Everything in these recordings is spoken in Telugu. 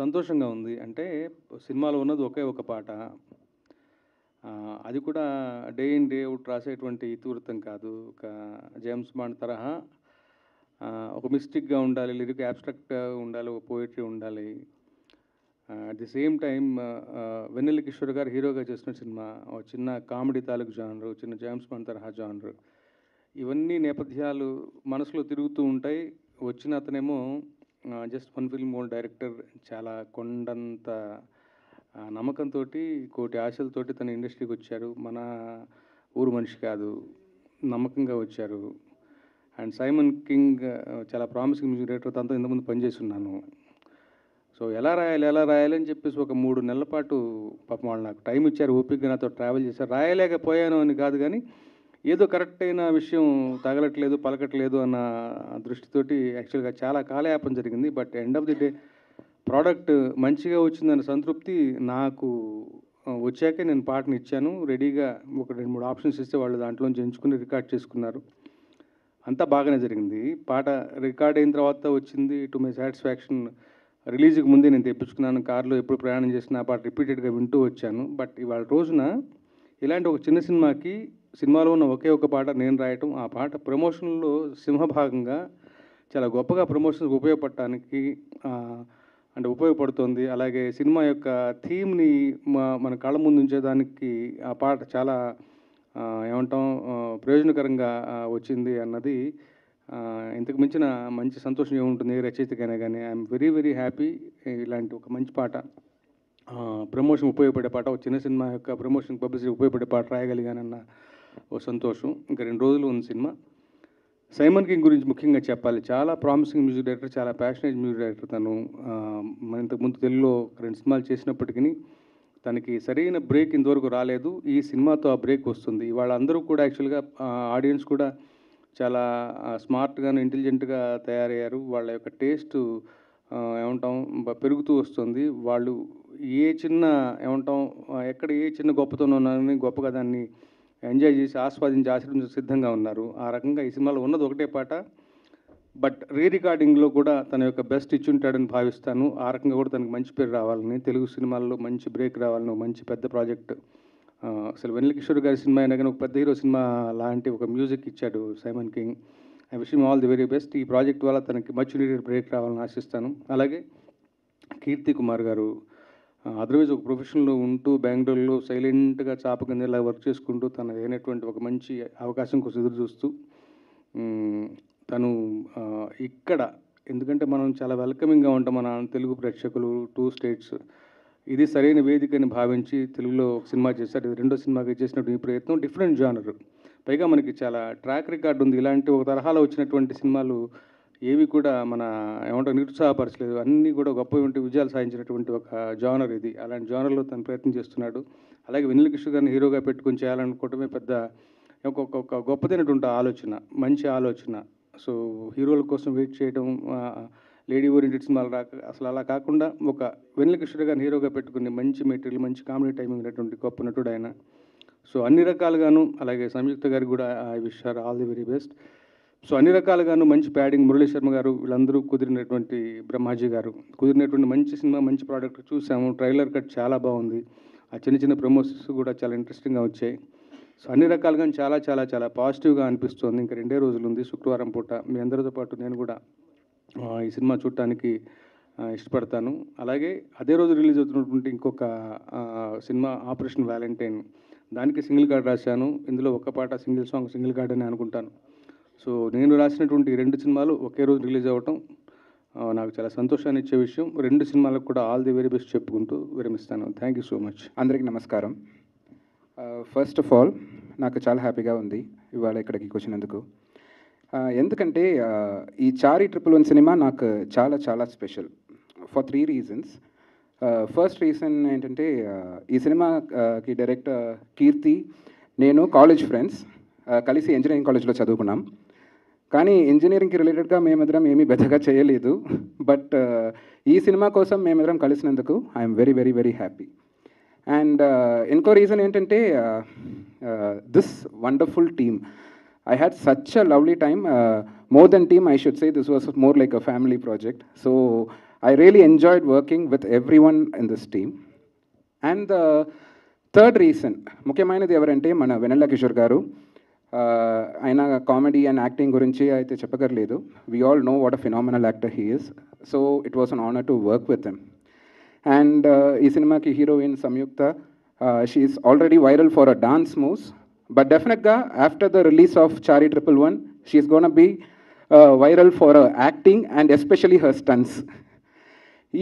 సంతోషంగా ఉంది. అంటే సినిమాలో ఉన్నది ఒకే ఒక పాట. అది కూడా డే ఇన్, డే అవుట్ రాసేటువంటి ఇతివృత్తం కాదు. ఒక జేమ్స్ బాండ్ తరహా ఒక మిస్టిక్‌గా ఉండాలి, లిరిక్ అబ్స్ట్రాక్ట్‌గా ఉండాలి, ఒక పోయెట్రీ ఉండాలి. అట్ ది సేమ్ టైమ్ వెన్నెల కిషోర్ గారు హీరోగా చేసిన సినిమా. ఒక చిన్న కామెడీ తాలూకు జానరు, చిన్న జేమ్స్ బాండ్ తరహా జానరు. ఇవన్నీ నేపథ్యాలు మనసులో తిరుగుతూ ఉంటాయి. వచ్చిన అతనేమో just one film old director. చాలా కొండంత నమ్మకంతోటి, కోటి ఆశలతోటి తన ఇండస్ట్రీకి వచ్చారు. మన ఊరు మనిషి కాదు, నమ్మకంగా వచ్చారు. అండ్ సైమన్ కింగ్ చాలా ప్రామిసింగ్ మ్యూజిక్ డైరెక్టర్. తనతో ఇంతకుముందు పనిచేసి ఉన్నాను. సో ఎలా రాయాలి అని చెప్పేసి ఒక 3 నెలల పాటు పాపం వాళ్ళు నాకు టైం ఇచ్చారు. ఓపికగా నాతో ట్రావెల్ చేశారు. రాయలేకపోయాను అని కాదు కానీ, ఏదో కరెక్ట్ అయిన విషయం తగలట్లేదు, పలకట్లేదు అన్న దృష్టితోటి యాక్చువల్గా చాలా కాలయాపన జరిగింది. But end of the day product మంచిగా వచ్చిందన్న సంతృప్తి నాకు వచ్చాకే నేను పాటను ఇచ్చాను. రెడీగా ఒక 2-3 ఆప్షన్స్ ఇస్తే వాళ్ళు దాంట్లోంచి ఎంచుకుని రికార్డ్ చేసుకున్నారు. అంతా బాగానే జరిగింది. పాట రికార్డ్ అయిన తర్వాత వచ్చింది టు మై సాటిస్ఫాక్షన్. రిలీజ్కి ముందే నేను తెప్పించుకున్నాను. కార్లో ఎప్పుడు ప్రయాణం చేసినా ఆ పాట రిపీటెడ్గా వింటూ వచ్చాను. బట్ ఇవాళ రోజున ఇలాంటి ఒక చిన్న సినిమాకి, సినిమాలో ఉన్న ఒకే ఒక పాట నేను రాయటం, ఆ పాట ప్రమోషన్లో సింహభాగంగా చాలా గొప్పగా ప్రమోషన్స్కి ఉపయోగపడటానికి అంటే ఉపయోగపడుతుంది. అలాగే సినిమా యొక్క థీమ్ని మన కళ్ళ ముందు ఉంచేదానికి ఆ పాట చాలా ఏమంటాం ప్రయోజనకరంగా వచ్చింది అన్నది ఇంతకు మించిన మంచి సంతోషం ఏముంటుంది ఏ రచయితకైనా కానీ. I'm very very happy. ఇలాంటి ఒక మంచి పాట, ప్రమోషన్ ఉపయోగపడే పాట, ఒక చిన్న సినిమా యొక్క ప్రమోషన్ పబ్లిసిటీ ఉపయోగపడే పాట రాయగలిగానన్న ఓ సంతోషం. ఇంకా 2 రోజులు ఉంది సినిమా. సైమన్ కింగ్ గురించి ముఖ్యంగా చెప్పాలి. చాలా ప్రామిసింగ్ మ్యూజిక్ డైరెక్టర్, చాలా ప్యాషనేట్ మ్యూజిక్ డైరెక్టర్ తను. ఇంతకుముందు తెలుగులో 2 సినిమాలు చేసినప్పటికీ తనకి సరైన బ్రేక్ ఇంతవరకు రాలేదు. ఈ సినిమాతో ఆ బ్రేక్ వస్తుంది. ఇవాళ అందరూ కూడా యాక్చువల్గా ఆడియన్స్ కూడా చాలా స్మార్ట్గాను, ఇంటెలిజెంట్గా తయారయ్యారు. వాళ్ళ యొక్క టేస్ట్ ఏమంటాం పెరుగుతూ వస్తుంది. వాళ్ళు ఏ చిన్న ఏమంటాం ఎక్కడ ఏ చిన్న గొప్పతనం ఉన్నారని గొప్పగా దాన్ని ఎంజాయ్ చేసి ఆస్వాదించి ఆచరించ సిద్ధంగా ఉన్నారు. ఆ రకంగా ఈ సినిమాలో ఉన్నది ఒకటే పాట. బట్ రికార్డింగ్లో కూడా తన యొక్క బెస్ట్ ఇచ్చి ఉంటాడని భావిస్తాను. ఆ రకంగా కూడా తనకు మంచి పేరు రావాలని, తెలుగు సినిమాల్లో మంచి బ్రేక్ రావాలని, మంచి పెద్ద ప్రాజెక్ట్. అసలు వెన్నెల కిషోర్ గారి సినిమా అయినా కానీ ఒక పెద్ద హీరో సినిమా లాంటి ఒక మ్యూజిక్ ఇచ్చాడు Simon king. I wish him all the very best. ఈ ప్రాజెక్ట్ వల్ల తనకి మచ్ నీడెడ్ బ్రేక్ రావాలని ఆశిస్తాను. అలాగే కీర్తి కుమార్ గారు అదర్వైజ్ ఒక ప్రొఫెషన్లో ఉంటూ బెంగళూరులో సైలెంట్గా చాప కింద ఇలా వర్క్ చేసుకుంటూ తన అయినటువంటి ఒక మంచి అవకాశం కోసం ఎదురు చూస్తూ తను ఇక్కడ, ఎందుకంటే మనం చాలా వెల్కమింగ్గా ఉంటాం మన తెలుగు ప్రేక్షకులు 2 స్టేట్స్. ఇది సరైన వేదికని భావించి తెలుగులో ఒక సినిమా చేశారు. ఇది 2వ సినిమాకి చేసినట్టు ఈ ప్రయత్నం డిఫరెంట్ జానర్. పైగా మనకి చాలా ట్రాక్ రికార్డు ఉంది. ఇలాంటి ఒక తరహాలో వచ్చినటువంటి సినిమాలు ఏవి కూడా మన ఏమంటారు నిరుత్సాహపరచలేదు. అన్నీ కూడా గొప్ప విజయాలు సాధించినటువంటి ఒక జానర్ ఇది. అలాంటి జానర్లో తను ప్రయత్నం చేస్తున్నాడు. అలాగే వెన్నెల కిషోర్ గారిని హీరోగా పెట్టుకొని చేయాలనుకోవటమే పెద్ద ఒక గొప్పదైనటువంటి ఆలోచన, మంచి ఆలోచన. సో హీరోల కోసం వెయిట్ చేయడం, లేడీ ఓరియంటెడ్ సినిమాలు అసలు అలా కాకుండా ఒక వెన్నెల కిషోర్ గారిని హీరోగా పెట్టుకుని మంచి మెటీరియల్, మంచి కామెడీ టైమింగ్ ఉన్నటువంటి గొప్ప నటుడు ఆయన. సో అన్ని రకాలుగాను, అలాగే సంయుక్త గారికి కూడా I wish her all the very best. So అన్ని రకాలుగాను మంచి ప్యాడింగ్, మురళీ శర్మ గారు వీళ్ళందరూ కుదిరినటువంటి, బ్రహ్మాజీ గారు కుదిరినటువంటి మంచి సినిమా, మంచి ప్రోడక్ట్ చూసాము. ట్రైలర్ కట్ చాలా బాగుంది. ఆ చిన్న చిన్న ప్రమోషన్స్ కూడా చాలా ఇంట్రెస్టింగ్గా వచ్చాయి. సో అన్ని రకాలుగా చాలా చాలా చాలా పాజిటివ్గా అనిపిస్తుంది. ఇంకా 2 రోజులు ఉంది. శుక్రవారం పూట మీ అందరితో పాటు నేను కూడా ఈ సినిమా చూడటానికి ఇష్టపడతాను. అలాగే అదే రోజు రిలీజ్ అవుతున్నటువంటి ఇంకొక సినిమా ఆపరేషన్ వ్యాలంటైన్, దానికి సింగిల్ కార్డ్ రాశాను. ఇందులో ఒక పాట సింగిల్ సాంగ్, సింగిల్ కార్డ్ అని అనుకుంటాను. సో నేను రాసినటువంటి 2 సినిమాలు ఒకే రోజు రిలీజ్ అవ్వటం నాకు చాలా సంతోషాన్ని ఇచ్చే విషయం. 2 సినిమాలకు కూడా ఆల్ ది వెరీ బెస్ట్ చెప్పుకుంటూ విరమిస్తాను. Thank you so much. అందరికీ నమస్కారం. ఫస్ట్ ఆఫ్ ఆల్ నాకు చాలా హ్యాపీగా ఉంది ఇవాళ ఇక్కడికి వచ్చినందుకు. ఎందుకంటే ఈ చారి 111 సినిమా నాకు చాలా చాలా special for 3 reasons. First reason ఏంటంటే ఈ సినిమాకి డైరెక్టర్ కీర్తి, నేను కాలేజ్ ఫ్రెండ్స్, కలిసి ఇంజనీరింగ్ కాలేజ్లో చదువుకున్నాం. కానీ ఇంజనీరింగ్కి రిలేటెడ్గా మేమిద్దరం ఏమీ పెద్దగా చేయలేదు. బట్ ఈ సినిమా కోసం మేమిద్దరం కలిసినందుకు I'm very very very happy. And ఇంకో రీజన్ ఏంటంటే this wonderful team. I had such a lovely time. More than team, I should say this was more like a family project. So I really enjoyed working with everyone in this team. And the third reason, ముఖ్యమైనది ఎవరంటే మన వెన్నెల కిషోర్ గారు. ఆయన కామెడీ అండ్ యాక్టింగ్ గురించి అయితే చెప్పగలేదు. We all know what a phenomenal actor he is. So it was an honour to work with him. And ఈ సినిమాకి heroine Samyuktha, she is already viral for a dance moves, but definitely after the release of Chaari 111 she is gonna be viral for acting and especially her stunts.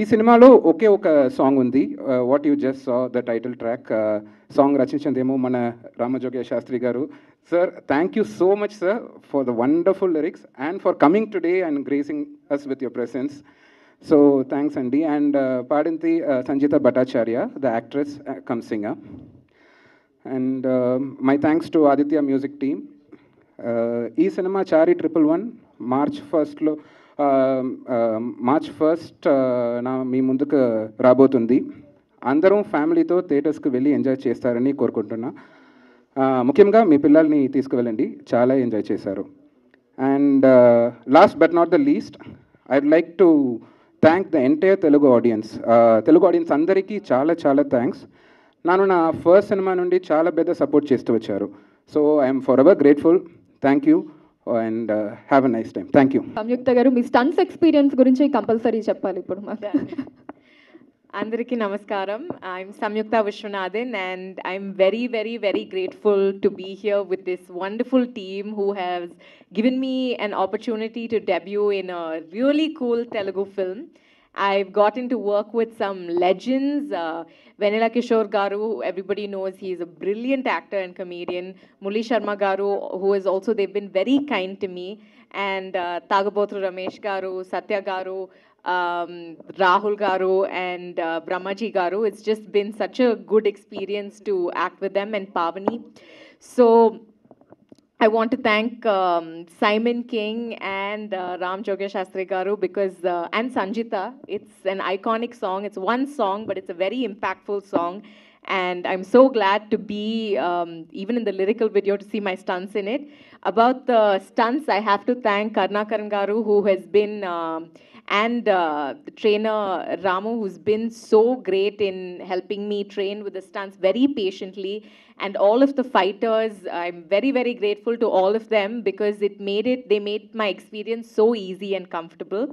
ఈ సినిమాలో ఒకే ఒక సాంగ్ ఉంది, what you just saw the title track. Song రచించిందేమో మన రామజోగయ్య శాస్త్రి గారు. Sir, thank you so much sir for the wonderful lyrics and for coming today and gracing us with your presence. So thanks అండి. అండ్ పాడింది Sanjeetha Bhattacharya, the actress cum singer. And my thanks to Aditya music team. ఈ సినిమా చారీ 111 మార్చ్ 1 నా మీ ముందుకు రాబోతుంది. అందరం ఫ్యామిలీతో థియేటర్స్కి వెళ్ళి ఎంజాయ్ చేస్తారని కోరుకుంటున్నా. ముఖ్యంగా మీ పిల్లల్ని తీసుకువెళ్ళండి, చాలా ఎంజాయ్ చేశారు. And last but not the least, I'd like to thank the entire Telugu audience అందరికీ చాలా చాలా థ్యాంక్స్. నన్ను నా ఫస్ట్ సినిమా నుండి చాలా పెద్ద సపోర్ట్ చేస్తూ వచ్చారు. So I'm for ever grateful. Thank you and have a nice time. Thank you. Samyuktha garu, మీ స్టన్స్ ఎక్స్పీరియన్స్ గురించి కంపల్సరీ చెప్పాలి ఇప్పుడు మాకు. Andariki Namaskaram. I'm Samyukta Vishwanathan, and I'm very, very, very grateful to be here with this wonderful team who has given me an opportunity to debut in a really cool Telugu film. I've gotten to work with some legends. Venela Kishore Garu, everybody knows he's a brilliant actor and comedian. Murali Sharma Garu, who is also, they've been very kind to me. And Tagabotru Ramesh Garu, Satya Garu, Rahul Garu, and Brahmaji Garu. It's just been such a good experience to act with them, and Pavani. So I want to thank Simon King and Ram Jogya Shastri Garu because, and Sanjita. It's an iconic song. It's one song, but it's a very impactful song. And I'm so glad to be, even in the lyrical video, to see my stunts in it. About the stunts, I have to thank Karnakaran Garu, who has been, and the trainer Ramu, who's been so great in helping me train with the stunts very patiently. And all of the fighters, I'm very, very grateful to all of them because they made my experience so easy and comfortable.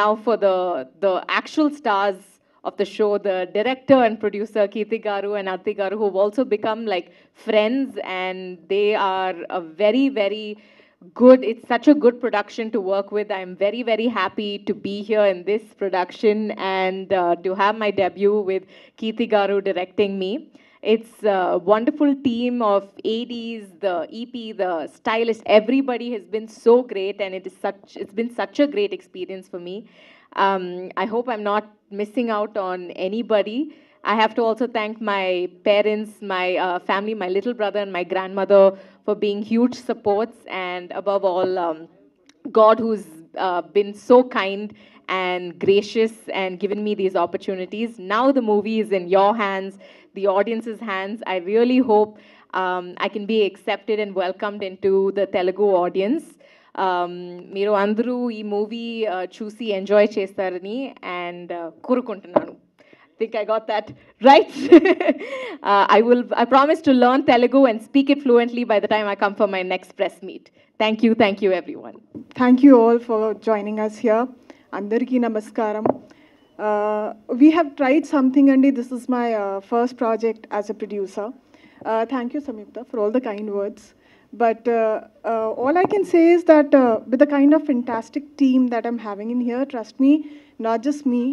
Now for the actual stars of the show, the director and producer Kirti Garu and Arti Garu, who've also become like friends, and they are a very, very good, it's such a good production to work with. I'm very, very happy to be here in this production and to have my debut with Kirti Garu directing me. It's a wonderful team of ADs, the EP, the stylist. Everybody has been so great, and it's been such a great experience for me. I hope I'm not missing out on anybody. I have to also thank my parents, my family, my little brother and my grandmother for being huge supports, and above all, God, who's been so kind and gracious and given me these opportunities. Now the movie is in your hands, the audience's hands. I really hope I can be accepted and welcomed into the Telugu audience. మీరు అందరూ ఈ మూవీ చూసి ఎంజాయ్ చేస్తారని అండ్ కోరుకుంటున్నాను. I think I got that right. I promise to learn Telugu and speak it fluently by the time I come for my next press meet. Thank you everyone. Thank you all for joining us here. Andariki namaskaram. We have tried something, and this is my first project as a producer. Thank you, Samyukta, for all the kind words. But all I can say is that with the kind of fantastic team that I'm having in here, trust me, not just me,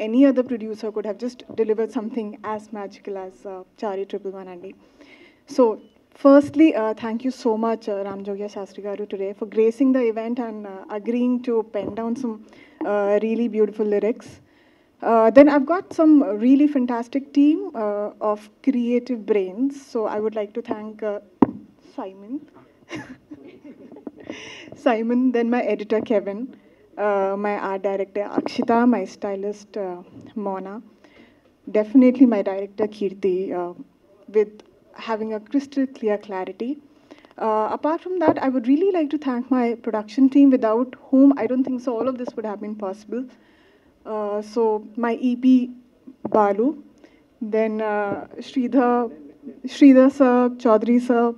any other producer could have just delivered something as magical as Chari 111 Andi. So, firstly, thank you so much, Ram Jogya Shastri Garu, today for gracing the event and agreeing to pen down some really beautiful lyrics. Then I've got some really fantastic team of creative brains. So I would like to thank Simon, then my editor Kevin, my art director Akshita, my stylist Mona, definitely my director Kirti, with having a crystal clear clarity. Apart from that, I would really like to thank my production team, without whom I don't think so all of this would have been possible. So my EP Balu, then Sridhar sir, Chaudhary sir,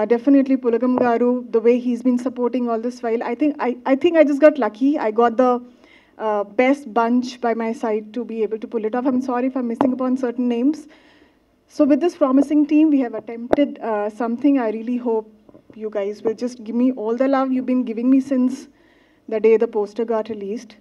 definitely Pulagam Garu, the way he's been supporting all this while. I think I just got lucky. I got the best bunch by my side to be able to pull it off. I'm sorry if I'm missing upon certain names. So with this promising team, we have attempted something. I really hope you guys will just give me all the love you've been giving me since the day the poster got released.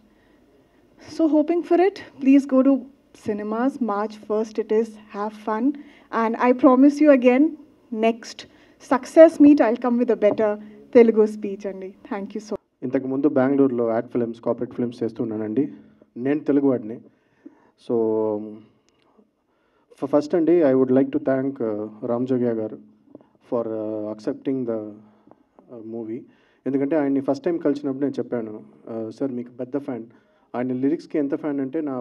So hoping for it. Please go to cinemas. March 1st it is. Have fun. And I promise you again, next success meet, I'll come with a better Telugu speech. Andy. Thank you so much. ఇంతకు ముందు బెంగళూరులో యాడ్ ఫిల్మ్స్ కార్పొరేట్ ఫిల్మ్స్ చేస్తున్నానండి. నేను తెలుగు వాడిని. సో ఫస్ట్ అండి I would like to thank Ram Jogya garu for accepting the movie. ఎందుకంటే ఆయన్ని ఫస్ట్ టైం కలిసినప్పుడు నేను చెప్పాను, సార్ మీకు పెద్ద ఫ్యాన్, ఆయన లిరిక్స్కి ఎంత ఫ్యాన్ అంటే నా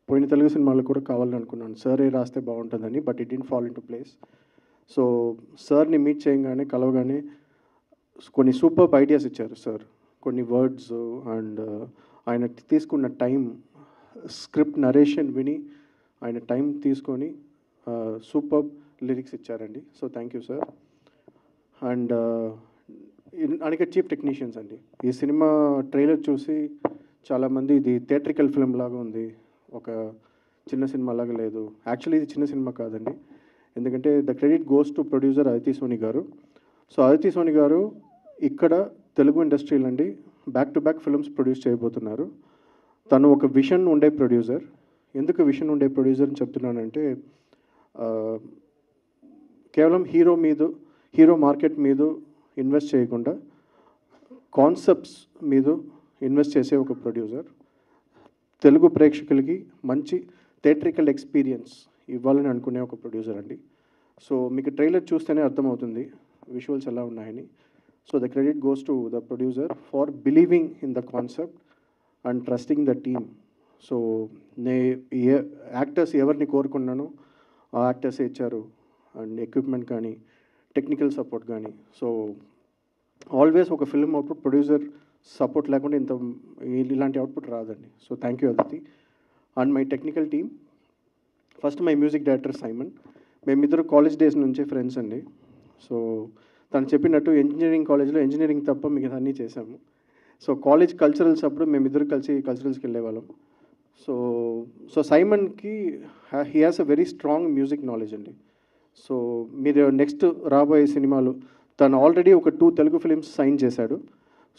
పోయిన తెలుగు సినిమాలు కూడా కావాలని అనుకున్నాను, సరే రాస్తే బాగుంటుందని. But it didn't fall in to place. So సార్ని మీట్ చేయగానే కలవగానే కొన్ని సూపర్ ఐడియాస్ ఇచ్చారు సార్. కొన్ని వర్డ్స్ అండ్ ఆయన తీసుకున్న టైం, స్క్రిప్ట్ నరేషన్ విని ఆయన టైం తీసుకొని సూపర్ లిరిక్స్ ఇచ్చారండి. So thank you sir. And అనేక చీఫ్ టెక్నీషియన్స్ అండి. ఈ సినిమా ట్రైలర్ చూసి చాలామంది ఇది థియేట్రికల్ ఫిల్మ్ లాగా ఉంది, ఒక చిన్న సినిమా లాగా లేదు. యాక్చువల్లీ ఇది చిన్న సినిమా కాదండి. ఎందుకంటే the credit goes to producer Aditi Soni గారు. సో అదితి సోని గారు ఇక్కడ తెలుగు ఇండస్ట్రీలో అండి back to back films produce చేయబోతున్నారు. తను ఒక విషన్ ఉండే ప్రొడ్యూసర్. ఎందుకు విషన్ ఉండే ప్రొడ్యూసర్ అని చెప్తున్నానంటే, కేవలం హీరో మార్కెట్ మీద ఇన్వెస్ట్ చేయకుండా కాన్సెప్ట్స్ మీద ఇన్వెస్ట్ చేసే ఒక ప్రొడ్యూసర్. తెలుగు ప్రేక్షకులకి మంచి థియేట్రికల్ ఎక్స్పీరియన్స్ ఇవ్వాలని అనుకునే ఒక ప్రొడ్యూసర్ అండి. సో మీకు ట్రైలర్ చూస్తేనే అర్థమవుతుంది విజువల్స్ ఎలా ఉన్నాయని. So the credit goes to the producer for believing in the concept and trusting the team. So actors ఎవరిని కోరుకున్నానో ఆ యాక్టర్సే ఇచ్చారు. అండ్ ఎక్విప్మెంట్ కానీ టెక్నికల్ సపోర్ట్ కానీ. సో ఆల్వేస్ ఒక ఫిల్మ్ అవుట్పుట్ ప్రొడ్యూసర్ సపోర్ట్ లేకుండా ఇలాంటి అవుట్పుట్ రాదండి. So thank you Aditi. And my technical team, first my music director Simon. మేమిద్దరు కాలేజ్ డేస్ నుంచే ఫ్రెండ్స్ అండి. సో తను చెప్పినట్టు ఇంజనీరింగ్ కాలేజ్లో ఇంజనీరింగ్ తప్ప మిగతా అన్నీ చేశాము. సో కాలేజ్ కల్చరల్స్ అప్పుడు మేమిద్దరు కలిసి కల్చరల్స్కి వెళ్ళేవాళ్ళం. సో సైమన్కి he has a very strong music knowledge అండి. సో మీరు నెక్స్ట్ రాబోయే సినిమాలు, తను ఆల్రెడీ ఒక 2 తెలుగు ఫిలిమ్స్ సైన్ చేశాడు.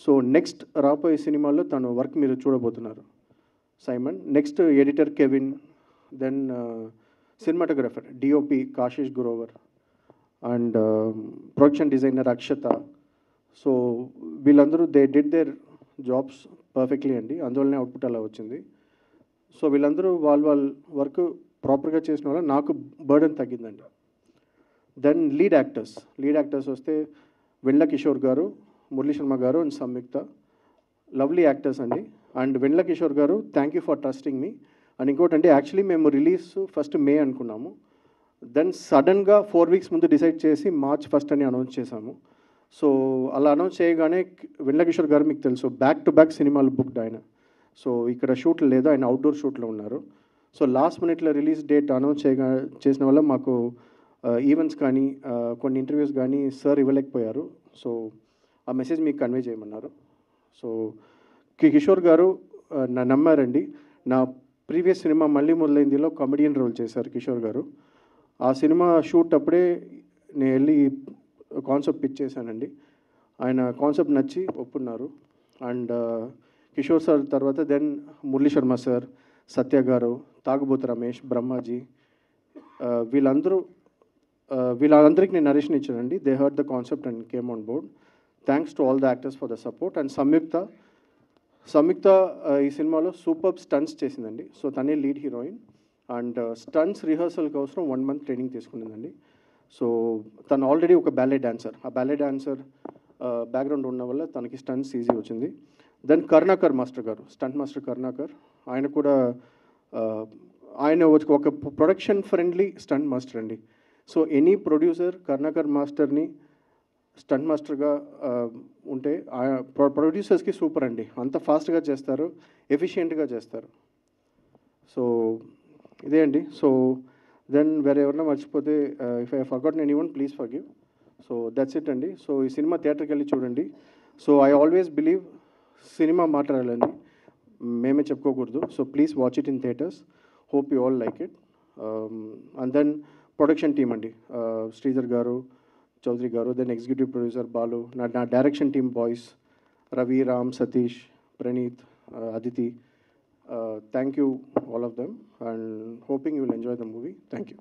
సో నెక్స్ట్ రాబోయే సినిమాల్లో తను వర్క్ మీరు చూడబోతున్నారు Simon. Next editor Kevin, then cinematographer DOP Kashish Grover and production designer Akshata. So వీళ్ళందరూ they did their jobs perfectly అండి. అందువల్లనే అవుట్పుట్ అలా వచ్చింది. సో వీళ్ళందరూ వాళ్ళ వర్క్ ప్రాపర్గా చేసిన వల్ల నాకు బర్డెన్ తగ్గిందండి. దెన్ లీడ్ యాక్టర్స్ వస్తే వెండ్ల కిషోర్ గారు, మురళీ శర్మ గారు అండ్ సంయుక్త, లవ్లీ యాక్టర్స్ అండి. అండ్ వెండ్ల కిషోర్ గారు, thank you for trusting me. And ఇంకోటి అంటే యాక్చువల్లీ మేము రిలీజ్ ఫస్ట్ మే అనుకున్నాము. దెన్ సడన్గా 4 వీక్స్ ముందు డిసైడ్ చేసి March 1st అని అనౌన్స్ చేశాము. సో అలా అనౌన్స్ చేయగానే వెండ్ల కిషోర్ గారు మీకు తెలుసు బ్యాక్ టు బ్యాక్ సినిమాలు బుక్డ్ ఆయన. సో ఇక్కడ షూట్లు లేదు, ఆయన అవుట్డోర్ షూట్లో ఉన్నారు. సో లాస్ట్ మినిట్లో రిలీజ్ డేట్ అనౌన్స్ చేసిన వల్ల మాకు ఈవెంట్స్ కానీ కొన్ని ఇంటర్వ్యూస్ కానీ సార్ ఇవ్వలేకపోయారు. సో ఆ మెసేజ్ మీకు కన్వే చేయమన్నారు. సో కిషోర్ గారు నమ్మారండి. నా ప్రీవియస్ సినిమా మళ్ళీ మొదలైందిలో కామెడియన్ రోల్ చేశారు కిషోర్ గారు. ఆ సినిమా షూట్ అప్పుడే నేను వెళ్ళి కాన్సెప్ట్ పిచ్ చేశానండి. ఆయన కాన్సెప్ట్ నచ్చి ఒప్పున్నారు. అండ్ కిషోర్ సార్ తర్వాత దెన్ మురళీ శర్మ సార్, సత్య గారు, తాగుబోతు రమేష్, బ్రహ్మాజీ, వీళ్ళందరికీ నేను నరేషన్ ఇచ్చానండి. They heard the concept and came on board. Thanks to all the actors for the support. And Samyuktha ఈ సినిమాలో సూపర్ స్టంట్స్ చేసిందండి. సో తనే lead heroine. And stunts rehearsal కోసం 1 month ట్రైనింగ్ తీసుకునిందండి. సో తను ఆల్రెడీ ఒక బ్యాలే డాన్సర్. ఆ బ్యాలే డాన్సర్ బ్యాక్గ్రౌండ్ ఉన్న వల్ల తనకి స్టంట్స్ ఈజీ వచ్చింది. దెన్ కరుణాకర్ మాస్టర్ గారు, స్టంట్ మాస్టర్ కరుణాకర్, ఆయన కూడా ఆయన ఒక ప్రొడక్షన్ ఫ్రెండ్లీ స్టంట్ మాస్టర్ అండి. సో ఎనీ ప్రొడ్యూసర్ కరుణాకర్ మాస్టర్ని స్టంట్ మాస్టర్గా ఉంటే ప్రొడ్యూసర్స్కి సూపర్ అండి. అంత ఫాస్ట్గా చేస్తారు, ఎఫిషియెంట్గా చేస్తారు. సో ఇదే అండి. సో దెన్ వేరే ఎవరైనా మర్చిపోతే if I forgotten anyone please forgive. So that's it అండి. సో ఈ సినిమా థియేటర్కి వెళ్ళి చూడండి. So I always believe cinema మాట్లాడాలండి, మేమే చెప్పుకోకూడదు. So please watch it in theatres. Hope you all like it. And then production team అండి, శ్రీధర్ గారు, చౌదరి గారు, దెన్ ఎగ్జిక్యూటివ్ ప్రొడ్యూసర్ బాలు, నా direction team boys Ravi, Ram, Satish, Praneeth, Aditi. Thank you all of them, and hoping you will enjoy the movie. Thank you.